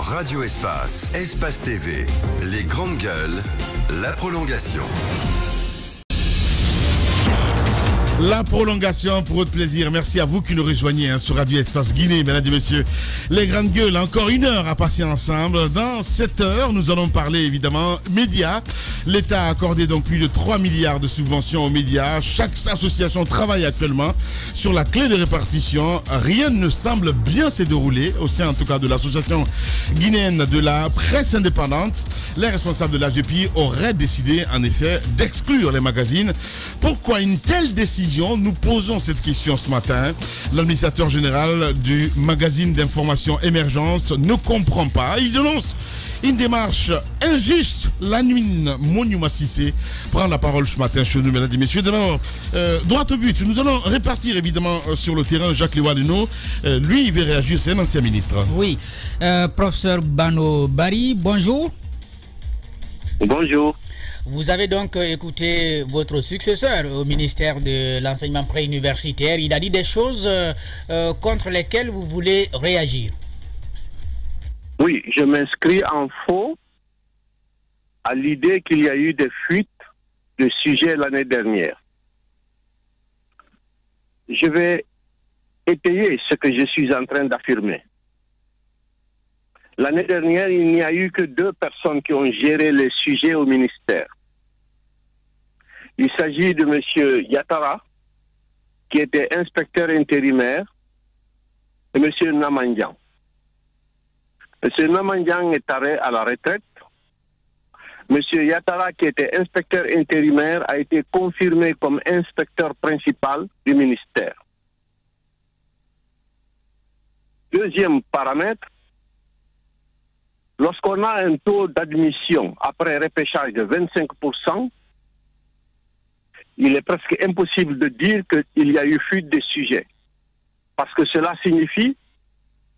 Radio Espace, Espace TV, les grandes gueules, la prolongation. La prolongation pour votre plaisir. Merci à vous qui nous rejoignez sur Radio Espace Guinée, mesdames et messieurs. Les grandes gueules, encore une heure à passer ensemble. Dans cette heure, nous allons parler évidemment médias. L'État a accordé donc plus de 3 milliards de subventions aux médias. Chaque association travaille actuellement sur la clé de répartition. Rien ne semble bien se dérouler au sein en tout cas de l'association guinéenne de la presse indépendante. Les responsables de l'AGPI auraient décidé en effet d'exclure les magazines. Pourquoi une telle décision? Nous posons cette question ce matin. L'administrateur général du magazine d'information Émergence ne comprend pas. Il dénonce une démarche injuste. Lanine Moniouma Sissé prend la parole ce matin chez nous, mesdames et messieurs. D'abord, droit au but. Nous allons répartir évidemment sur le terrain Jacques Lewadeno. Lui, il veut réagir. C'est un ancien ministre. Oui. Professeur Bano Bari, bonjour. Bonjour. Vous avez donc écouté votre successeur au ministère de l'enseignement préuniversitaire. Il a dit des choses contre lesquelles vous voulez réagir. Oui, je m'inscris en faux à l'idée qu'il y a eu des fuites de sujets l'année dernière. Je vais étayer ce que je suis en train d'affirmer. L'année dernière, il n'y a eu que 2 personnes qui ont géré les sujets au ministère. Il s'agit de M. Yatara, qui était inspecteur intérimaire, et M. Namandian. M. Namandian est à la retraite. M. Yatara, qui était inspecteur intérimaire, a été confirmé comme inspecteur principal du ministère. Deuxième paramètre, lorsqu'on a un taux d'admission après repêchage de 25%, il est presque impossible de dire qu'il y a eu fuite des sujets. Parce que cela signifie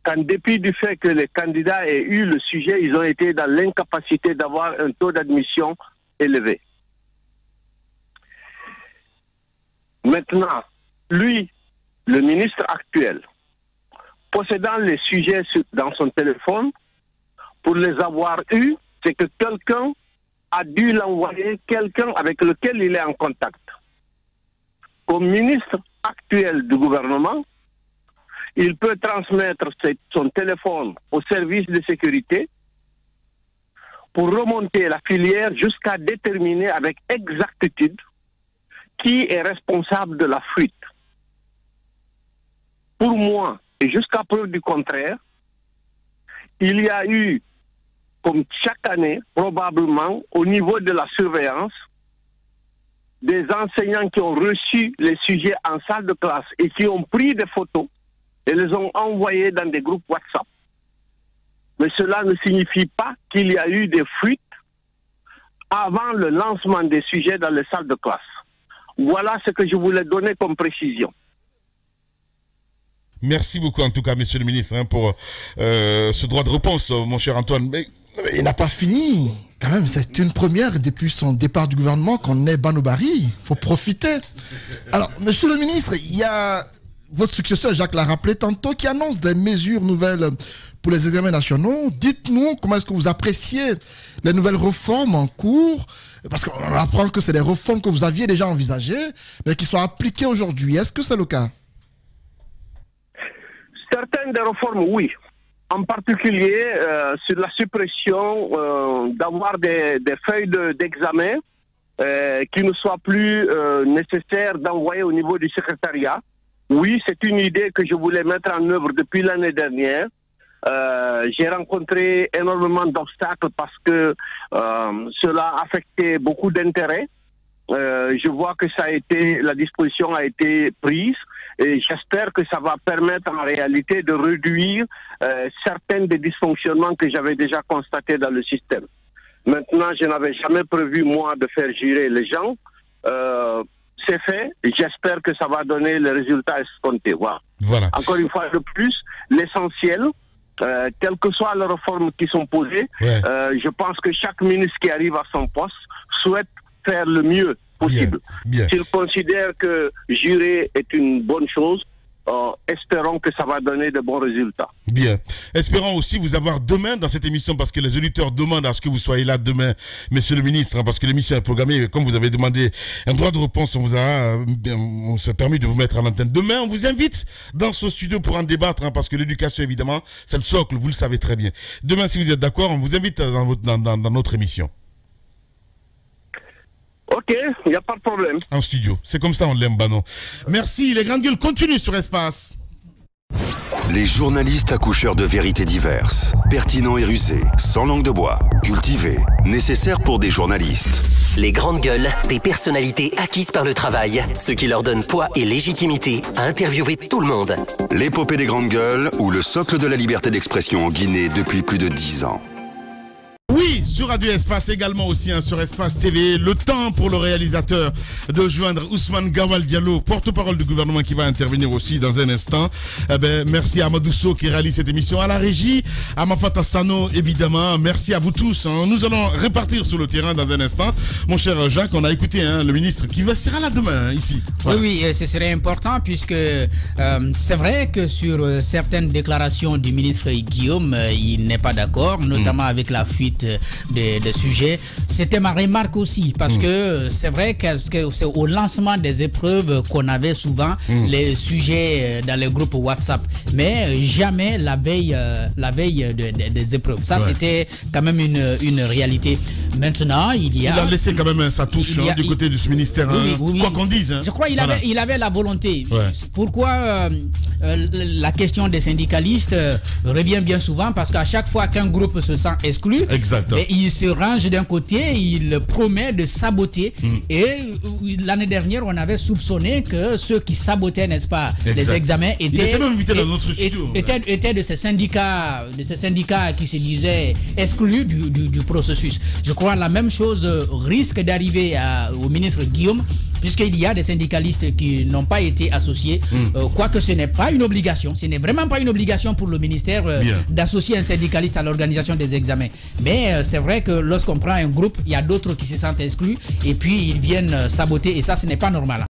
qu'en dépit du fait que les candidats aient eu le sujet, ils ont été dans l'incapacité d'avoir un taux d'admission élevé. Maintenant, lui, le ministre actuel, possédant les sujets dans son téléphone, pour les avoir eus, c'est que quelqu'un a dû l'envoyer, quelqu'un avec lequel il est en contact. Comme ministre actuel du gouvernement, il peut transmettre son téléphone au service de sécurité pour remonter la filière jusqu'à déterminer avec exactitude qui est responsable de la fuite. Pour moi, et jusqu'à preuve du contraire, il y a eu, comme chaque année, probablement, au niveau de la surveillance, des enseignants qui ont reçu les sujets en salle de classe et qui ont pris des photos et les ont envoyées dans des groupes WhatsApp. Mais cela ne signifie pas qu'il y a eu des fuites avant le lancement des sujets dans les salles de classe. Voilà ce que je voulais donner comme précision. Merci beaucoup en tout cas, monsieur le ministre, pour ce droit de réponse, mon cher Antoine. Mais il n'a pas fini. Quand même, c'est une première depuis son départ du gouvernement qu'on est Bano Bari. Il faut profiter. Alors, monsieur le ministre, il y a votre successeur, Jacques l'a rappelé tantôt, qui annonce des mesures nouvelles pour les examens nationaux. Dites-nous comment est-ce que vous appréciez les nouvelles réformes en cours, parce qu'on apprend que c'est des réformes que vous aviez déjà envisagées, mais qui sont appliquées aujourd'hui. Est-ce que c'est le cas? Certaines des réformes, oui. En particulier sur la suppression d'avoir des feuilles d'examen qui ne soient plus nécessaires d'envoyer au niveau du secrétariat. Oui, c'est une idée que je voulais mettre en œuvre depuis l'année dernière. J'ai rencontré énormément d'obstacles parce que cela affectait beaucoup d'intérêts. Je vois que la disposition a été prise et j'espère que ça va permettre en réalité de réduire certains des dysfonctionnements que j'avais déjà constatés dans le système. Maintenant, je n'avais jamais prévu, moi, de faire jurer les gens. C'est fait. J'espère que ça va donner le résultat escompté. Voilà. Encore une fois de plus, l'essentiel, quelles que soient les réformes qui sont posées, je pense que chaque ministre qui arrive à son poste souhaite faire le mieux possible. S'il considère que jurer est une bonne chose, espérons que ça va donner de bons résultats. Bien. Espérons aussi vous avoir demain dans cette émission, parce que les auditeurs demandent à ce que vous soyez là demain, monsieur le ministre, parce que l'émission est programmée. Comme vous avez demandé un droit de réponse, on s'est permis de vous mettre à l'antenne. Demain, on vous invite dans ce studio pour en débattre, parce que l'éducation, évidemment, c'est le socle, vous le savez très bien. Demain, si vous êtes d'accord, on vous invite dans notre émission. Ok, il n'y a pas de problème. En studio, c'est comme ça on l'aime, Banon. Merci, les grandes gueules continuent sur Espace. Les journalistes accoucheurs de vérités diverses, pertinents et rusés, sans langue de bois, cultivés, nécessaires pour des journalistes. Les grandes gueules, des personnalités acquises par le travail, ce qui leur donne poids et légitimité à interviewer tout le monde. L'épopée des grandes gueules ou le socle de la liberté d'expression en Guinée depuis plus de 10 ans. Oui, sur Radio Espace également aussi, sur Espace TV. Le temps pour le réalisateur de joindre Ousmane Gawal Diallo, porte-parole du gouvernement, qui va intervenir aussi dans un instant. Merci à Amadou Sow qui réalise cette émission, à la régie, à Mafata Sano évidemment. Merci à vous tous. Nous allons repartir sur le terrain dans un instant. Mon cher Jacques, on a écouté le ministre qui sera là demain ici. Voilà. Oui, ce serait important puisque c'est vrai que sur certaines déclarations du ministre Guillaume, il n'est pas d'accord, notamment avec la fuite des sujets. C'était ma remarque aussi, parce que c'est vrai que c'est au lancement des épreuves qu'on avait souvent les sujets dans les groupes WhatsApp, mais jamais la veille des épreuves. Ça, c'était quand même une réalité. Maintenant, il a laissé quand même sa touche du côté de ce ministère, oui. Quoi qu'on dise. Je crois qu'il avait la volonté. Ouais. Pourquoi la question des syndicalistes revient bien souvent, parce qu'à chaque fois qu'un groupe se sent exclu, et il se range d'un côté, il promet de saboter. Et l'année dernière, on avait soupçonné que ceux qui sabotaient, n'est-ce pas, les examens étaient de ces syndicats qui se disaient exclus du processus. Je crois que la même chose risque d'arriver au ministre Guillaume, puisqu'il y a des syndicalistes qui n'ont pas été associés, quoique ce n'est pas une obligation, ce n'est vraiment pas une obligation pour le ministère d'associer un syndicaliste à l'organisation des examens. Mais c'est vrai que lorsqu'on prend un groupe, il y a d'autres qui se sentent exclus et puis ils viennent saboter, et ça, ce n'est pas normal.